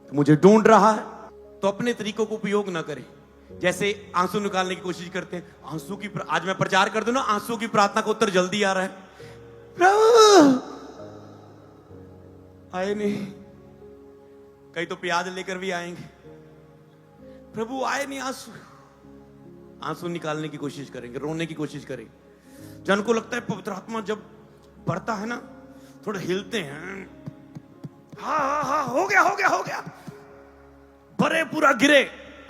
तो मुझे ढूंढ रहा है, तो अपने तरीकों को उपयोग ना करें। जैसे आंसू निकालने की कोशिश करते हैं, आंसू की आज मैं प्रचार कर दूं ना, आंसू की प्रार्थना का उत्तर जल्दी आ रहा है, प्रभु आए नहीं। कई तो प्याज लेकर भी आएंगे, प्रभु आए नहीं। आंसू निकालने की कोशिश करेंगे, रोने की कोशिश करेंगे। जन को लगता है पवित्र आत्मा जब बढ़ता है ना, थोड़े हिलते हैं, हाँ हो गया, भरे पूरा गिरे,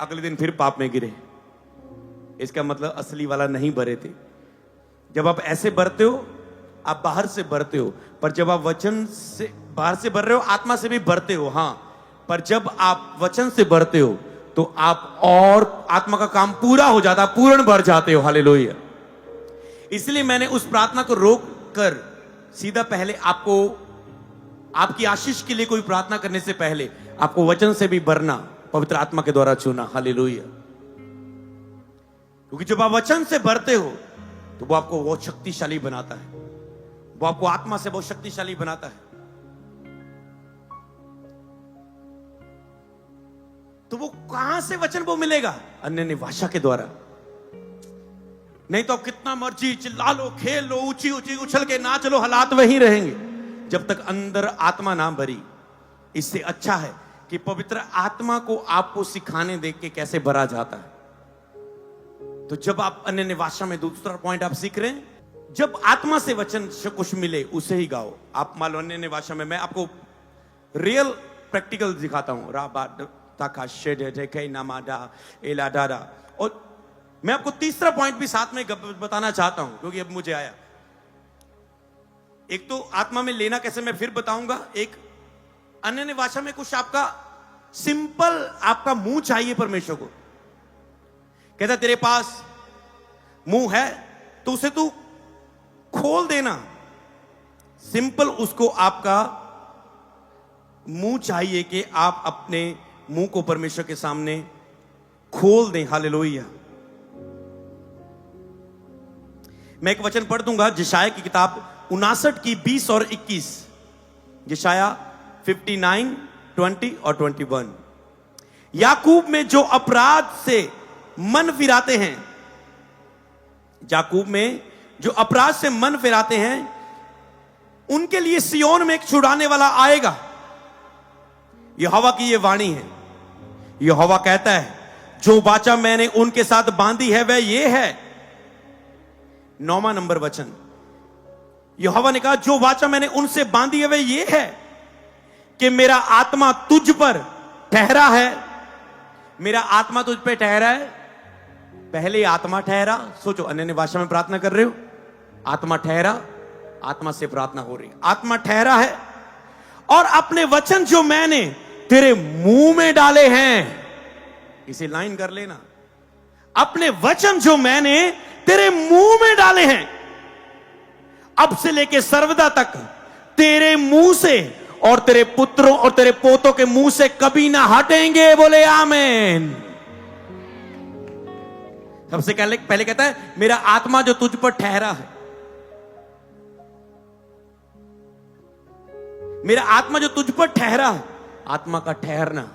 अगले दिन फिर पाप में गिरे। इसका मतलब असली वाला नहीं भरे थे। जब आप ऐसे भरते हो, आप बाहर से भरते हो, पर जब आप वचन से बाहर से भर रहे हो, आत्मा से भी भरते हो, हाँ, पर जब आप वचन से भरते हो तो आप और आत्मा का काम पूरा हो जाता, पूर्ण भर जाते हो। हालेलुया। इसलिए मैंने उस प्रार्थना को रोक कर सीधा पहले आपको, आपकी आशीष के लिए कोई प्रार्थना करने से पहले आपको वचन से भी भरना पवित्र आत्मा के द्वारा चुना। हालेलुया। क्योंकि जब आप वचन से भरते हो तो वो आपको बहुत शक्तिशाली बनाता है, वो आपको आत्मा से बहुत शक्तिशाली बनाता है। तो वो कहां से वचन वो मिलेगा? अन्य भाषा के द्वारा। नहीं तो आप कितना मर्जी चिल्ला लो, खेल लो, ऊंची ऊंची उछल के नाच लो, हालात वही रहेंगे जब तक अंदर आत्मा ना भरी। इससे अच्छा है कि पवित्र आत्मा को आपको सिखाने देख के कैसे भरा जाता है। तो जब आप अन्य भाषा में, दूसरा पॉइंट आप सीख रहे हैं, जब आत्मा से वचन से कुछ मिले उसे ही गाओ। आप मान लो अन्य भाषा में, मैं आपको रियल प्रैक्टिकल दिखाता हूं। और मैं आपको तीसरा पॉइंट भी साथ में बताना चाहता हूं, क्योंकि अब मुझे आया। एक तो आत्मा में लेना कैसे मैं फिर बताऊंगा, एक अन्य भाषा में कुछ आपका सिंपल आपका मुंह चाहिए परमेश्वर को। कहता तेरे पास मुंह है तो उसे तू खोल देना। सिंपल उसको आपका मुंह चाहिए कि आप अपने मुंह को परमेश्वर के सामने खोल दें। हालेलुया। मैं एक वचन पढ़ दूंगा, यशायाह की किताब 59 की 20 और 21। यशायाह 59, 20 और 21। याकूब में जो अपराध से मन फिराते हैं, याकूब में जो अपराध से मन फिराते हैं, उनके लिए सियोन में एक छुड़ाने वाला आएगा। यहोवा की यह वाणी है। यहोवा कहता है, जो वाचा मैंने उनके साथ बांधी है वह ये है। 9वां नंबर वचन, यहोवा ने कहा जो वाचा मैंने उनसे बांधी है वह ये है कि मेरा आत्मा तुझ पर ठहरा है। मेरा आत्मा तुझ पे ठहरा है। पहले आत्मा ठहरा, सोचो अन्य भाषा में प्रार्थना कर रहे हो, आत्मा ठहरा, आत्मा से प्रार्थना हो रही है, आत्मा ठहरा है। और अपने वचन जो मैंने तेरे मुंह में डाले हैं, इसे लाइन कर लेना, अपने वचन जो मैंने तेरे मुंह में डाले हैं, अब से लेके सर्वदा तक तेरे मुंह से और तेरे पुत्रों और तेरे पोतों के मुंह से कभी ना हटेंगे। बोले आमीन। सबसे पहले कहता है मेरा आत्मा जो तुझ पर ठहरा है। मेरा आत्मा जो तुझ पर ठहरा है। आत्मा का ठहरना,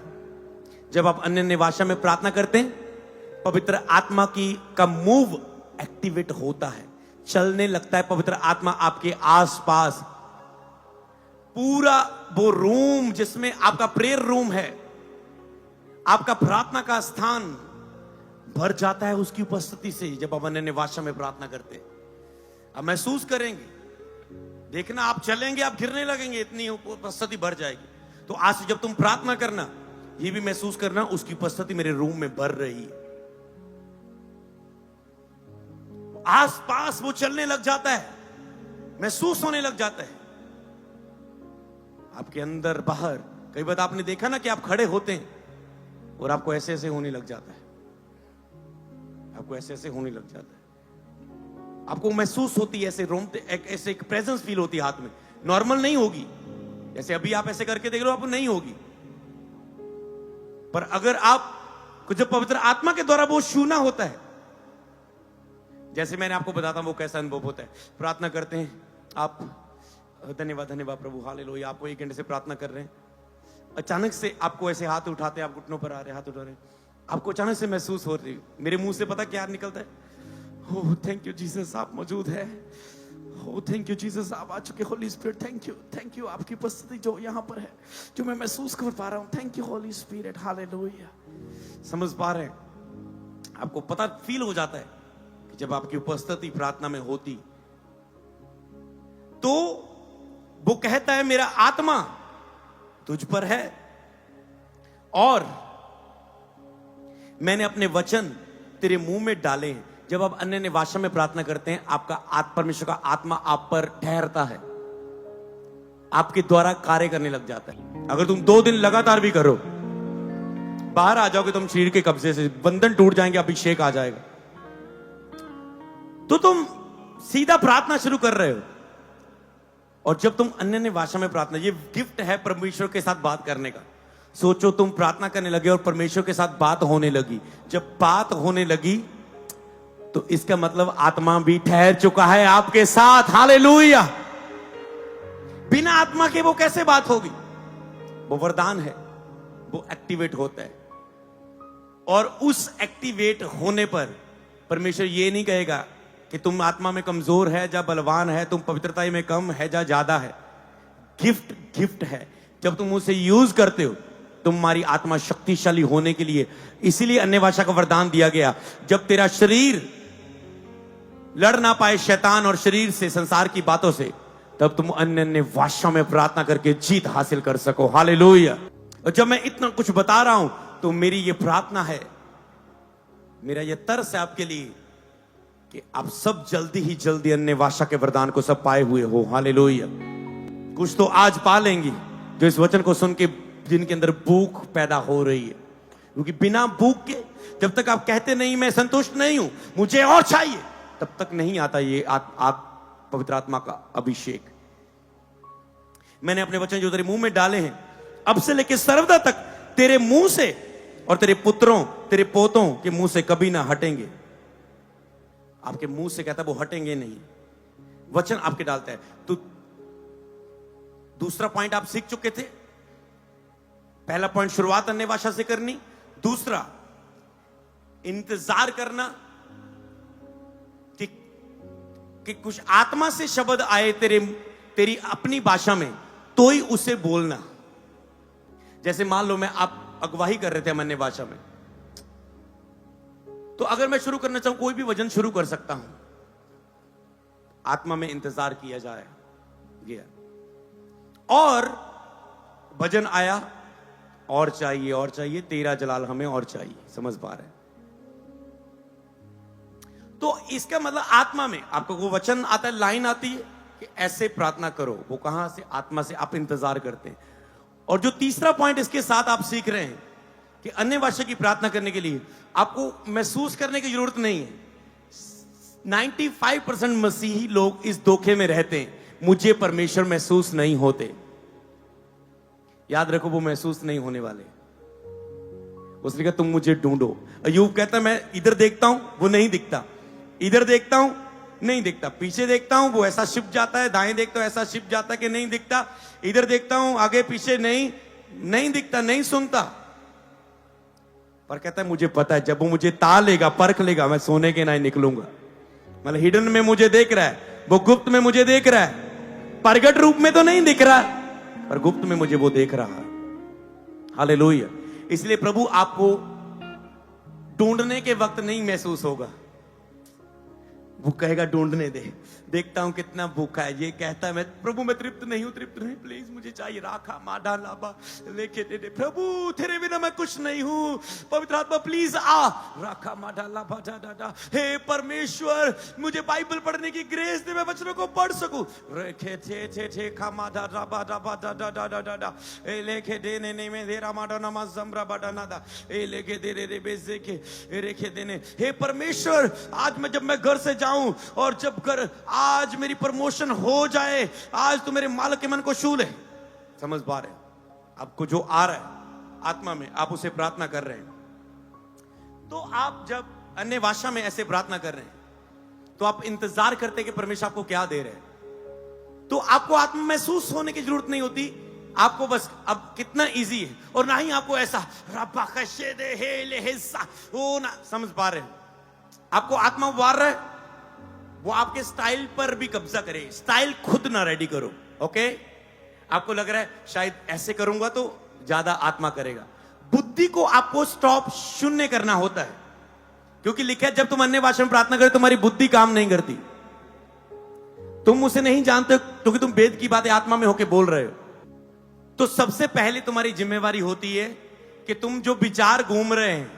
जब आप अन्य भाषा में प्रार्थना करते हैं, पवित्र आत्मा का मूव एक्टिवेट होता है, चलने लगता है। पवित्र आत्मा आपके आसपास पूरा वो रूम जिसमें आपका प्रेयर रूम है, आपका प्रार्थना का स्थान भर जाता है उसकी उपस्थिति से। जब आप अन्य भाषा में प्रार्थना करते हैं, आप महसूस करेंगे, देखना आप चलेंगे, आप गिरने लगेंगे, इतनी उपस्थिति भर जाएगी। तो आज से जब तुम प्रार्थना करना, ये भी महसूस करना उसकी उपस्थिति मेरे रूम में भर रही है। आसपास वो चलने लग जाता है, महसूस होने लग जाता है आपके अंदर बाहर। कई बार आपने देखा ना कि आप खड़े होते हैं और आपको ऐसे ऐसे होने लग जाता है, आपको ऐसे ऐसे होने लग जाता है, आपको महसूस होती है ऐसे ऐसे एक प्रेजेंस फील होती है हाथ में। नॉर्मल नहीं होगी, जैसे अभी आप ऐसे करके देख रहे हो, आपको नहीं होगी। पर अगर आप जब पवित्र आत्मा के द्वारा वो छूना होता है, जैसे मैंने आपको बताता हूं वो कैसा अनुभव होता है। प्रार्थना करते हैं आप, धन्यवाद धन्यवाद प्रभु, हालेलुया। आपको 1 घंटे से प्रार्थना कर रहे हैं अचानक से आपको ऐसे हाथ उठाते, आप घुटनों पर आ रहे, हाथ उठा रहे, आपको अचानक से महसूस हो रही, मेरे मुंह से पता क्या निकलता है? ओह थैंक यू जीसस, आप मौजूद है। ओह थैंक यू जीसस, आप आ चुके। होली स्पिरिट थैंक यू, आपकी उपस्थिति जो यहाँ पर है, जो मैं महसूस कर पा रहा हूँ। Thank you Holi spirit, hallelujah. समझ पा रहे हैं? आपको पता फील हो जाता है कि जब आपकी उपस्थिति प्रार्थना में होती तो वो कहता है मेरा आत्मा तुझ पर है और मैंने अपने वचन तेरे मुंह में डाले हैं। जब आप अन्य भाषा में प्रार्थना करते हैं, आपका परमेश्वर का आत्मा आप पर ठहरता है, आपके द्वारा कार्य करने लग जाता है। अगर तुम 2 दिन लगातार भी करो, बाहर आ जाओगे तुम शरीर के कब्जे से, बंधन टूट जाएंगे, अभिषेक आ जाएगा। तो तुम सीधा प्रार्थना शुरू कर रहे हो। और जब तुम अन्य भाषा में प्रार्थना, ये गिफ्ट है परमेश्वर के साथ बात करने का। सोचो तुम प्रार्थना करने लगे और परमेश्वर के साथ बात होने लगी। जब बात होने लगी तो इसका मतलब आत्मा भी ठहर चुका है आपके साथ। हालेलुया। बिना आत्मा के वो कैसे बात होगी? वो वरदान है, वो एक्टिवेट होता है। और उस एक्टिवेट होने पर परमेश्वर ये नहीं कहेगा कि तुम आत्मा में कमजोर है या बलवान है, तुम पवित्रता में कम है या ज्यादा है। गिफ्ट है। जब तुम उसे यूज करते हो, तुम्हारी आत्मा शक्तिशाली होने के लिए, इसीलिए अन्य भाषा का वरदान दिया गया। जब तेरा शरीर लड़ ना पाए शैतान और शरीर से, संसार की बातों से, तब तुम अन्य भाषा में प्रार्थना करके जीत हासिल कर सको। हालेलुया। और जब मैं इतना कुछ बता रहा हूं तो मेरी ये प्रार्थना है, मेरा ये तरस है आपके लिए कि आप सब जल्दी ही जल्दी अन्य भाषा के वरदान को सब पाए हुए हो। हालेलुया। कुछ तो आज पा लेंगी जो इस वचन को सुन के, जिनके अंदर भूख पैदा हो रही है। क्योंकि बिना भूख के, जब तक आप कहते नहीं मैं संतुष्ट नहीं हूं, मुझे और चाहिए, तब तक नहीं आता ये पवित्र आत्मा का अभिषेक। मैंने अपने वचन जो तेरे मुंह में डाले हैं, अब से लेकर सर्वदा तक तेरे मुंह से और तेरे पुत्रों, तेरे पोतों के मुंह से कभी ना हटेंगे। आपके मुंह से कहता है वो हटेंगे नहीं, वचन आपके डालता है। तो दूसरा पॉइंट आप सीख चुके थे। पहला पॉइंट शुरुआत अन्य भाषा से करनी, दूसरा इंतजार करना कि कुछ आत्मा से शब्द आए तेरी अपनी भाषा में, तो ही उसे बोलना। जैसे मान लो मैं आप अगवाही कर रहे थे अन्य भाषा में, तो अगर मैं शुरू करना चाहूं, कोई भी वचन शुरू कर सकता हूं। आत्मा में इंतजार किया जाए गया और भजन आया, और चाहिए तेरा जलाल हमें और चाहिए। समझ पा रहे हैं? तो इसका मतलब आत्मा में आपको वो वचन आता है, लाइन आती है कि ऐसे प्रार्थना करो। वो कहां से? आत्मा से आप इंतजार करते हैं। और जो तीसरा पॉइंट इसके साथ आप सीख रहे हैं कि अन्य भाषा की प्रार्थना करने के लिए आपको महसूस करने की जरूरत नहीं है। 95% मसीही लोग इस धोखे में रहते हैं, मुझे परमेश्वर महसूस नहीं होते। याद रखो, वो महसूस नहीं होने वाले। उसने कहा तुम मुझे ढूंढो। अय्यूब कहता मैं इधर देखता हूं वो नहीं दिखता, इधर देखता हूं नहीं दिखता, पीछे देखता हूं वो ऐसा छिप जाता है, दाएं देखता हूं ऐसा छिप जाता है कि नहीं दिखता, इधर देखता हूं आगे पीछे नहीं दिखता, नहीं सुनता। पर कहता है मुझे पता है, जब वो मुझे ता लेगा, परख लेगा, मैं सोने के नहीं निकलूंगा। मतलब हिडन में मुझे देख रहा है, वो गुप्त में मुझे देख रहा है। प्रगट रूप में तो नहीं दिख रहा, पर गुप्त में मुझे वो देख रहा है। हालेलुया। इसलिए प्रभु आपको ढूंढने के वक्त नहीं महसूस होगा, वो कहेगा ढूंढने दे, देखता हूं कितना भूखा है। ये कहता है मैं प्रभु मैं तृप्त नहीं हूं, प्लीज मुझे चाहिए। राखा माडा लाबा लेके दे प्रभु, तेरे बिना मैं कुछ नहीं हूं। पवित्र आत्मा प्लीज आ। राखा माडा लाबा डा। हे परमेश्वर, मुझे बाइबल पढ़ने की ग्रेस दे, मैं वचनों को पढ़ सकूं। रेखे थे खा माडा राबा डा डा ए लेके देने नहीं में देरा माडा नमा जमरा बाडा नादा ए लेके दे रे बेजे के रेखे देने। हे परमेश्वर, आज मैं जब मैं घर से जाऊं और जब घर आज मेरी प्रमोशन हो जाए, आज तो मेरे मालिक के मन को छू ले। समझ पा रहे? आपको जो आ रहा है आत्मा में, आप उसे प्रार्थना कर रहे हैं। तो आप जब अन्य भाषा में ऐसे प्रार्थना कर रहे हैं तो आप इंतजार करते कि परमेश्वर आपको क्या दे रहे हैं। तो आपको आत्मा महसूस होने की जरूरत नहीं होती, आपको बस अब कितना इजी है, और ना ही आपको ऐसा रब्बा कशे दे हे ले हिस्सा वो ना समझ पा रहे हैं। आपको आत्मा उबार रहा है, वो आपके स्टाइल पर भी कब्जा करे, स्टाइल खुद ना रेडी करो। ओके, आपको लग रहा है शायद ऐसे करूंगा तो ज्यादा आत्मा करेगा, बुद्धि को आपको स्टॉप शून्य करना होता है, क्योंकि लिखा है जब तुम अन्य भाषा में प्रार्थना करो तुम्हारी बुद्धि काम नहीं करती, तुम उसे नहीं जानते क्योंकि तुम वेद की बातें आत्मा में होके बोल रहे हो। तो सबसे पहले तुम्हारी जिम्मेवारी होती है कि तुम जो विचार घूम रहे हैं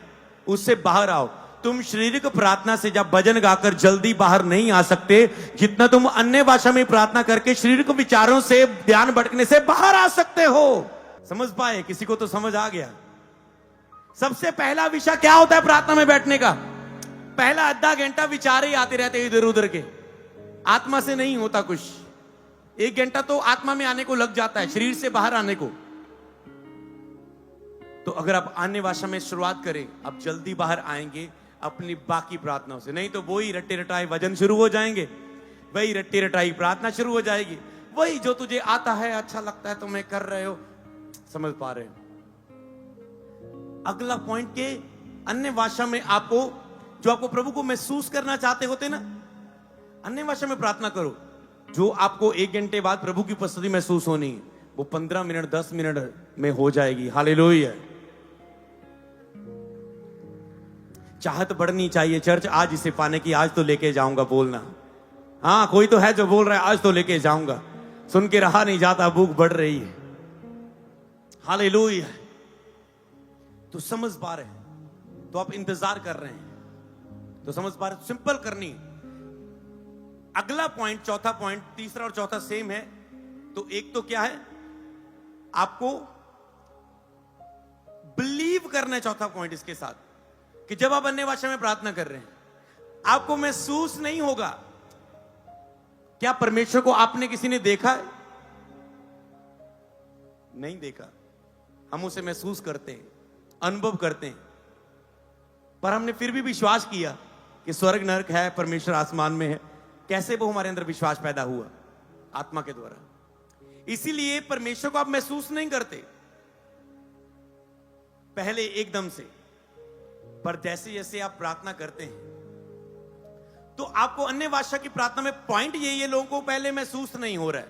उससे बाहर आओ। तुम शारीरिक प्रार्थना से जब भजन गाकर जल्दी बाहर नहीं आ सकते, जितना तुम अन्य भाषा में प्रार्थना करके शारीरिक विचारों से ध्यान भटकने से बाहर आ सकते हो। समझ पाए? किसी को तो समझ आ गया। सबसे पहला विषय क्या होता है प्रार्थना में बैठने का? पहला आधा घंटा विचार ही आते रहते इधर उधर के, आत्मा से नहीं होता कुछ। 1 घंटा तो आत्मा में आने को लग जाता है, शरीर से बाहर आने को। तो अगर आप अन्य भाषा में शुरुआत करें, आप जल्दी बाहर आएंगे अपनी बाकी प्रार्थनाओं से। नहीं तो वही रट्टे रटाए भजन शुरू हो जाएंगे, वही रट्टी रटाई प्रार्थना शुरू हो जाएगी, वही जो तुझे आता है अच्छा लगता है तुम्हें कर रहे हो। समझ पा रहे हो? अगला पॉइंट के अन्य भाषा में आपको जो आपको प्रभु को महसूस करना चाहते होते ना, अन्य भाषा में प्रार्थना करो। जो आपको 1 घंटे बाद प्रभु की उपस्थिति महसूस होनी है, वो 15 मिनट 10 मिनट में हो जाएगी। हालेलुया। चाहत बढ़नी चाहिए चर्च आज इसे पाने की, आज तो लेके जाऊंगा बोलना। हाँ, कोई तो है जो बोल रहा है आज तो लेके जाऊंगा, सुन के रहा नहीं जाता, भूख बढ़ रही है। हालेलुया। तो समझ पा रहे हैं, तो आप इंतजार कर रहे हैं, तो समझ पा रहे, सिंपल करनी। अगला पॉइंट, चौथा पॉइंट, तीसरा और चौथा सेम है। तो एक तो क्या है, आपको बिलीव करना है। चौथा पॉइंट इसके साथ कि जब आप अन्य भाषा में प्रार्थना कर रहे हैं, आपको महसूस नहीं होगा। क्या परमेश्वर को आपने किसी ने देखा है? नहीं देखा। हम उसे महसूस करते हैं, अनुभव करते हैं, पर हमने फिर भी विश्वास किया कि स्वर्ग नरक है, परमेश्वर आसमान में है। कैसे वो हमारे अंदर विश्वास पैदा हुआ? आत्मा के द्वारा। इसीलिए परमेश्वर को आप महसूस नहीं करते पहले एकदम से, पर जैसे जैसे आप प्रार्थना करते हैं तो आपको अन्य भाषा की प्रार्थना में पॉइंट यही है, लोगों को पहले महसूस नहीं हो रहा है,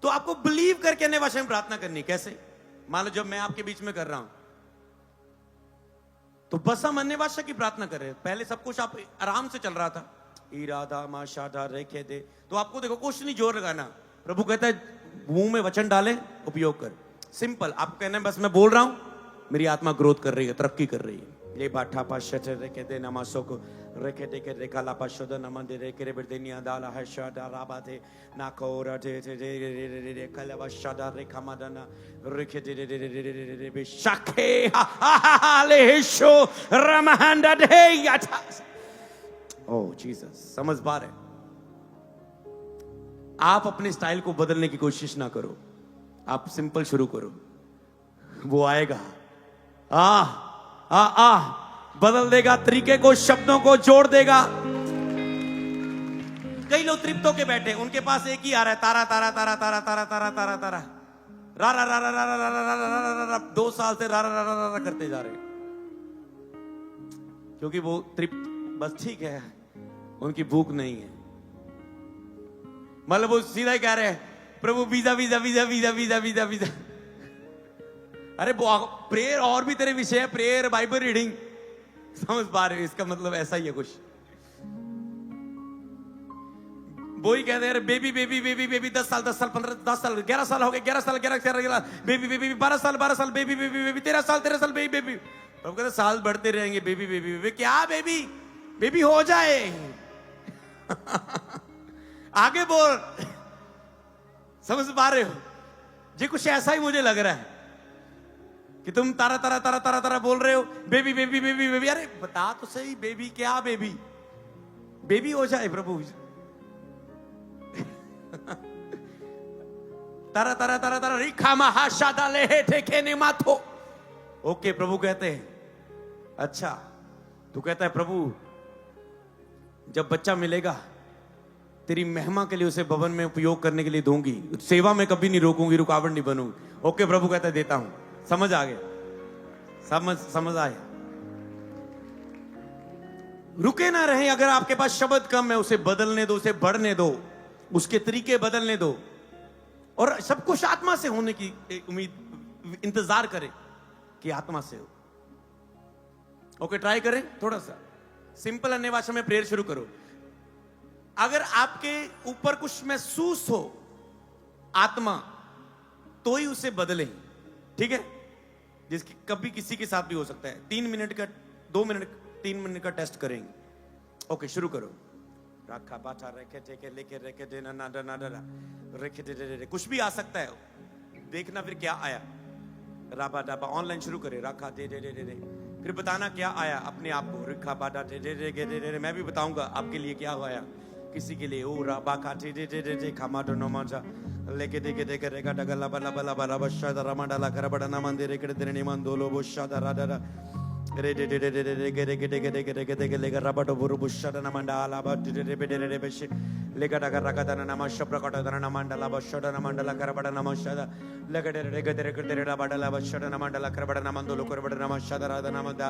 तो आपको बिलीव करके अन्य भाषा में प्रार्थना करनी। कैसे? मान लो जब मैं आपके बीच में कर रहा हूं, तो बस हम अन्य भाषा की प्रार्थना कर रहे हैं, पहले सब कुछ आप आराम से चल रहा था, इरादा माशादा रेखे दे, तो आपको देखो कुछ नहीं जोर लगाना। प्रभु कहता है मुंह में वचन डाले, उपयोग कर। सिंपल, आपको कहना है बस मैं बोल रहा हूं, मेरी आत्मा ग्रोथ कर रही है, तरक्की कर रही है। ये बाठा पाशे रेखे दे नमासो को रेखे दे के रेखा ला पाशोद नमन दे रेखे रे बर्देनिया दाला है शादा राबा दे नाको राजे दे रे रे कलवा शादा रेखा मदना रेखे दे रे रे बेशाखे हाले शो रमहंदा दे याता। ओह जीसस, समझ पा रहे? आप अपने स्टाइल को बदलने की कोशिश ना करो, आप सिंपल शुरू करो, वो आएगा। बदल देगा तरीके को, शब्दों को जोड़ देगा। कई लोग तृप्त होके बैठे, उनके पास एक ही आ रहा है, तारा तारा तारा तारा तारा तारा तारा तारा रा रा रा रा रा रा रा रा, 2 साल से रा रा रा रा रा करते जा रहे, क्योंकि वो तृप्त बस ठीक है, उनकी भूख नहीं है। मतलब वो सीधा ही कह रहे हैं प्रभु वीजा वीजा वीजा वीजा वीजा वीजा वीजा। अरे प्रेयर और भी तेरे विषय है, प्रेयर, बाइबल रीडिंग, समझ पा रहे हो? इसका मतलब ऐसा ही है कुछ। वो ही कहते हैं बेबी बेबी बेबी बेबी, 10 साल 10 साल 15 10 साल 11 साल हो गए, 11 साल 11 बेबी बेबी, 12 साल 12 साल बेबी बेबी बेबी, 13 साल बेबी बेबी। अब कहते साल बढ़ते रहेंगे, बेबी बेबी बेबी। क्या बेबी बेबी हो जाए आगे बोल। समझ पा रहे हो? जी कुछ ऐसा ही मुझे लग रहा है कि तुम तारा तारा तारा तारा तारा बोल रहे हो, बेबी बेबी बेबी बेबी। अरे बता तो सही, बेबी क्या बेबी? बेबी हो जाए प्रभु। तारा तारा तारा तारा रिखा महाशादा ले ठेके ने माथो। ओके, प्रभु कहते हैं अच्छा, तू कहता है प्रभु जब बच्चा मिलेगा तेरी महिमा के लिए उसे भवन में उपयोग करने के लिए दूंगी, सेवा में कभी नहीं रोकूंगी, रुकावट नहीं बनूंगी। ओके प्रभु कहता है देता हूं। समझ आ गया? समझ आया? रुके ना रहे। अगर आपके पास शब्द कम है उसे बदलने दो, उसे बढ़ने दो, उसके तरीके बदलने दो, और सब कुछ आत्मा से होने की उम्मीद, इंतजार करें कि आत्मा से हो। ओके, ट्राई करें थोड़ा सा सिंपल अन्य भाषा में प्रेयर शुरू करो। अगर आपके ऊपर कुछ महसूस हो आत्मा, तो ही उसे बदलें, ठीक है? जिसकी कभी किसी के साथ भी हो सकता है। 3 मिनट का, 2 मिनट, 3 मिनट का टेस्ट करेंगे। ओके, शुरू करो। रखा बाटा रेखे टेके लेके रेखे देना नाडा नाडा रेखे दे दे, कुछ भी आ सकता है, देखना फिर क्या आया। राबा डाबा ऑनलाइन शुरू करें। रखा दे दे दे दे, फिर बताना क्या आया अपने आप को। रिखा बाटा दे दे दे दे दे, मैं भी बताऊंगा आपके लिए क्या आया, किसी के लिए। ओ राबा का दे दे दे दे खामा डो नमाजा लेके देके देके रेखा डगला बला बला बला बशा दरमा डाला कर बड़ा ना मंदिर रेके दे ने मन दोलो बोशा दरा दरा रे दे दे दे दे दे के रेके देके देके देके देके लेकर रबटो बुरु बुशा ना मंडाला बा दे दे दे दे बेशे लेकर डगर रका दना नम शप्रकट दना मंडला बशा दना मंडला कर बड़ा नमशा लेके दे रेके दे रेके दे बडला बशा दना मंडला कर बड़ा नमन दोलो कर बड़ा नमशा दरा दना मंदा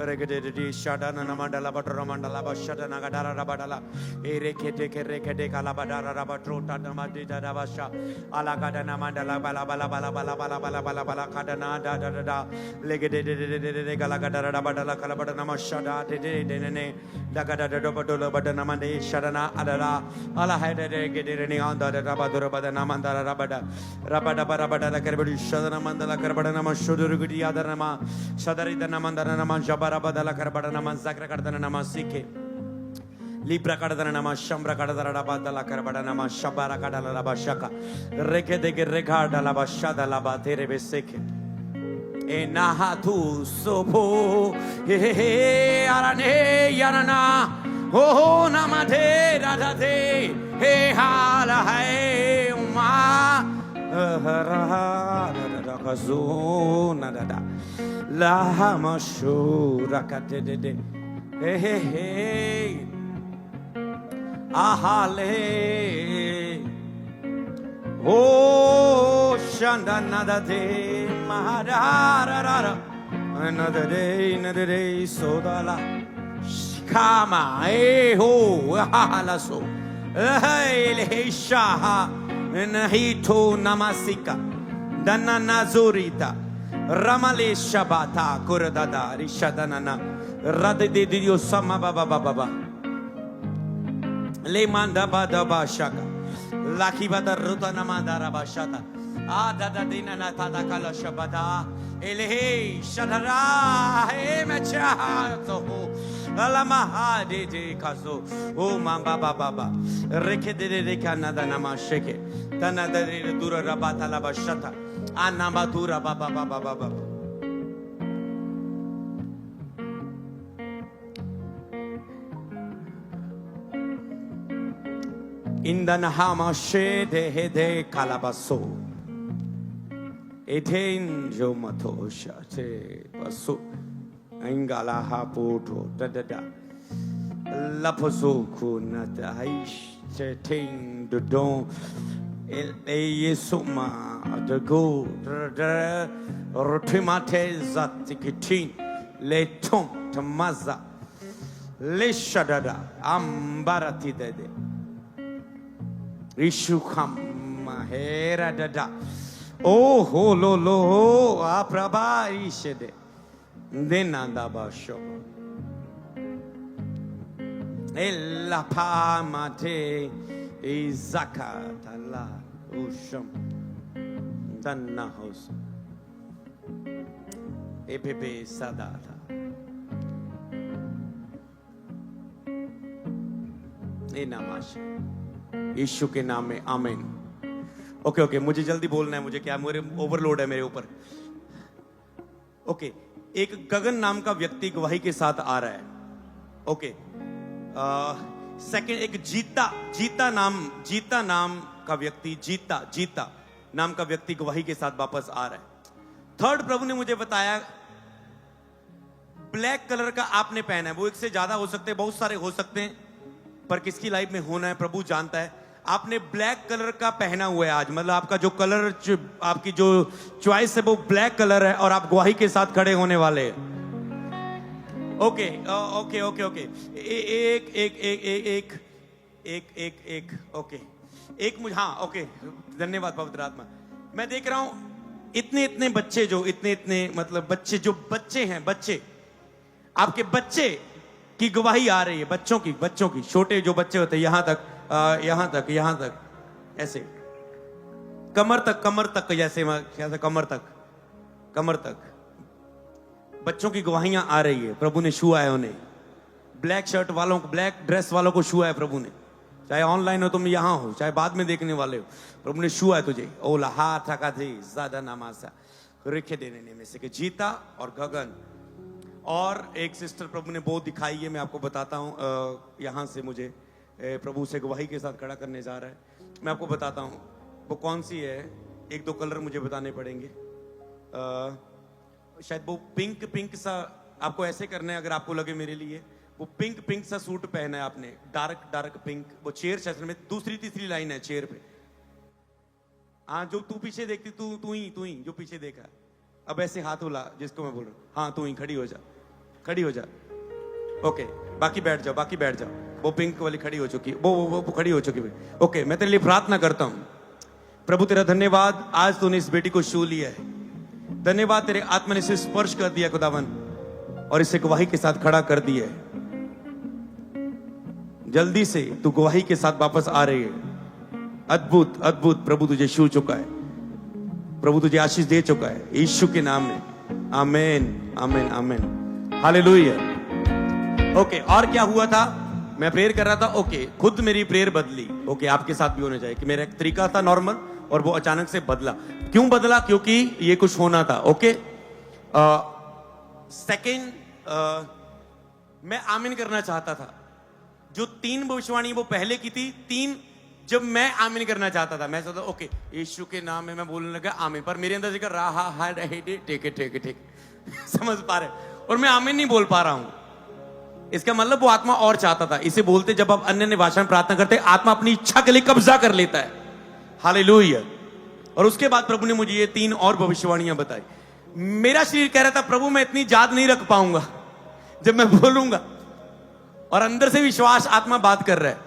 रेके दे दे शाटा ना मंडला बटरो मंडला बशा दना गडारा रबडला ए रेके दे काला बडारा रबट्रो टा मदे दा बशा आला गडना मंडला बला बला बला बला बला बला बला बला खडना दा दा दा लेके दे दे दे दे गला गडारा रबडला कला बड़ा नमशा दा दे दे ने लगा दा बडलो बड़ा नमदे शरना अदरा ala hede de de ni anda de rabadura bada namandara rabada rabada la kerbedi shadana mandala kerbada nama shudur gudi adana nama sadari dana mandana nama jabara bada la kerbada nama zakra kardana nama sike libra kardana nama shambra kardana rabada la kerbada nama shabara kadala rabashaka reke de regada la bashada la batere beseke e nahatu sopo he arane yarana oh namade radade he hala hai uma hara da kazuna da la hamashura kate de he ahale oh shanda nada de mahara another day sodala kama ho hala so hey shaha nahito namasika dana nazurita ramale shabata kuradada rishadana radde dio sama baba baba le manda bada bashaka laki bada ruta namandara bashata adada dina natada kala shabada ele shadara he mecha to alama de de kazo o mamba baba reke de de kanada namasheke tanada de dura rabata la bashata anamba dura baba baba indana hamashe de de kalabaso eten jo matosha te baso ingala hapoto da da da laposo kunata haish te ting do don el yesuma de go da rotimate zatikitin le tom tamaza le shadada ambarati de rishukam mahera dada oh ho lo lo aprabari shede denanda basho ella pamate izakatala usham danna house epepe sadata enamash यीशु के नाम में आमीन। Okay मुझे जल्दी बोलना है, मुझे क्या मेरे ओवरलोड है मेरे ऊपर। ओके, एक गगन नाम का व्यक्ति गवाही के साथ आ रहा है। ओके, सेकंड एक जीता नाम का व्यक्ति जीता नाम का व्यक्ति गवाही के साथ वापस आ रहा है। थर्ड, प्रभु ने मुझे बताया ब्लैक कलर का आपने पहना है। वो एक से ज्यादा हो सकते हैं, बहुत सारे हो सकते हैं, पर किसकी लाइफ में होना है प्रभु जानता है। आपने ब्लैक कलर का पहना हुआ है आज, मतलब आपका जो कलर, आपकी जो चॉइस है वो ब्लैक कलर है, और आप गवाही के साथ खड़े होने वाले हैं। ओके ओके ओके ओके, एक एक एक एक एक एक एक एक ओके, एक मुझे, हाँ ओके, धन्यवाद पवित्र आत्मा। मैं देख रहा हूं इतने इतने बच्चे, जो इतने इतने मतलब बच्चे, जो बच्चे हैं, बच्चे, आपके बच्चे की गवाही आ रही है, बच्चों की छोटे जो बच्चे होते हैं, यहां तक यहां तक ऐसे कमर तक जैसे कमर तक बच्चों की गवाहियां आ रही है। प्रभु ने छुआ है उन्हें, ब्लैक शर्ट वालों को, ब्लैक ड्रेस वालों को छुआ है प्रभु ने। चाहे ऑनलाइन हो, तुम यहां हो, चाहे बाद में देखने वाले हो, प्रभु ने छुआ है तुझे। ओला हा थका थी ज्यादा नामासा रिखे देने में से कि जीता और गगन। और एक सिस्टर प्रभु ने बहुत दिखाई है, मैं आपको बताता हूं। यहां से मुझे प्रभु से गवाही के साथ खड़ा करने जा रहा है। मैं आपको बताता हूं वो कौन सी है। एक दो कलर मुझे बताने पड़ेंगे। शायद वो पिंक सा आपको ऐसे करना है, अगर आपको लगे मेरे लिए। वो पिंक सा सूट पहना है आपने, डार्क पिंक। वो चेयर सेशन में दूसरी तीसरी लाइन है चेयर पे। हाँ, जो तू पीछे देखती, तू ही जो पीछे देखा। अब ऐसे हाथ उला जिसको मैं बोल रहा हूँ। हाँ, तू ही खड़ी हो जा। ओके, बाकी बैठ जाओ। वो पिंक वाली खड़ी हो चुकी है, वो खड़ी हो चुकी है। ओके, मैं तेरे लिए प्रार्थना करता हूं। प्रभु तेरा धन्यवाद, आज तूने इस बेटी को छू लिया है। धन्यवाद, तेरे आत्मा ने इसे स्पर्श कर दिया खुदावन, और इसे गवाही के साथ खड़ा कर दिया है। जल्दी से तू गवाही के साथ वापस आ रही है। अद्भुत प्रभु तुझे छू चुका है, प्रभु तुझे आशीष दे चुका है, यीशु के नाम में। आमीन। हालेलुया। ओके, और क्या हुआ था? मैं प्रेयर कर रहा था। ओके, खुद मेरी प्रेयर बदली। ओके, आपके साथ भी होना चाहिए कि मेरा एक तरीका था नॉर्मल, और वो अचानक से बदला। क्यों बदला? क्योंकि ये कुछ होना था। ओके, सेकंड, मैं आमीन करना चाहता था। जो 3 भविष्यवाणी वो पहले की थी, 3 जब मैं आमीन करना चाहता था, मैं सोचता ओके यीशु के नाम में मैं बोलने लगा आमीन, पर मेरे अंदर से कर रहा ठीक समझ पा रहे, और मैं आमीन नहीं बोल पा रहा हूं। इसका मतलब वो आत्मा और चाहता था। इसे बोलते जब आप अन्य भाषा में प्रार्थना करते, आत्मा अपनी इच्छा के लिए कब्जा कर लेता है। हालेलुया। और उसके बाद प्रभु ने मुझे ये 3 और भविष्यवाणियां बताई। मेरा शरीर कह रहा था प्रभु मैं इतनी याद नहीं रख पाऊंगा जब मैं बोलूंगा, और अंदर से विश्वास आत्मा बात कर रहा है।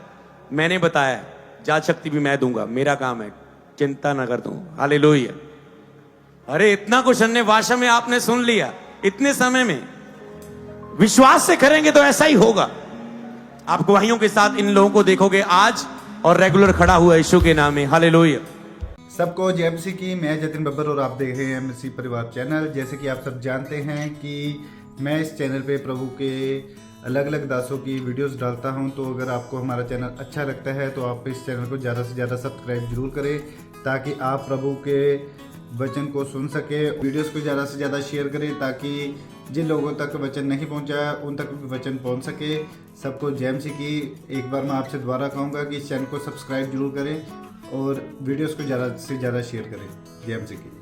मैंने बताया जात शक्ति भी मैं दूंगा, मेरा काम है, चिंता ना कर तू। हालेलुया। अरे इतना कुछ अन्य भाषा में आपने सुन लिया इतने समय में। विश्वास से करेंगे तो ऐसा ही होगा। आप गवाहियों के साथ इन लोगों को देखोगे आज, और रेगुलर खड़ा हुआ यीशु के नाम में। हालेलुया। सबको जय मसीह की। मैं जतिन बब्बर और आप देख रहे हैं मसीह परिवार चैनल। जैसे कि आप सब जानते हैं कि मैं इस चैनल पे प्रभु के अलग अलग दासों की वीडियोस डालता हूं, तो अगर आपको हमारा चैनल अच्छा लगता है तो आप इस चैनल को ज़्यादा से ज़्यादा सब्सक्राइब जरूर करें, ताकि आप प्रभु के वचन को सुन सके। वीडियोस को ज़्यादा से ज़्यादा शेयर करें, ताकि जिन लोगों तक वचन नहीं पहुंचा उन तक भी वचन पहुंच सके। सबको जय मसीह की। एक बार मैं आपसे दोबारा कहूँगा कि इस चैनल को सब्सक्राइब जरूर करें और वीडियोस को ज़्यादा से ज़्यादा शेयर करें। जय मसीह की।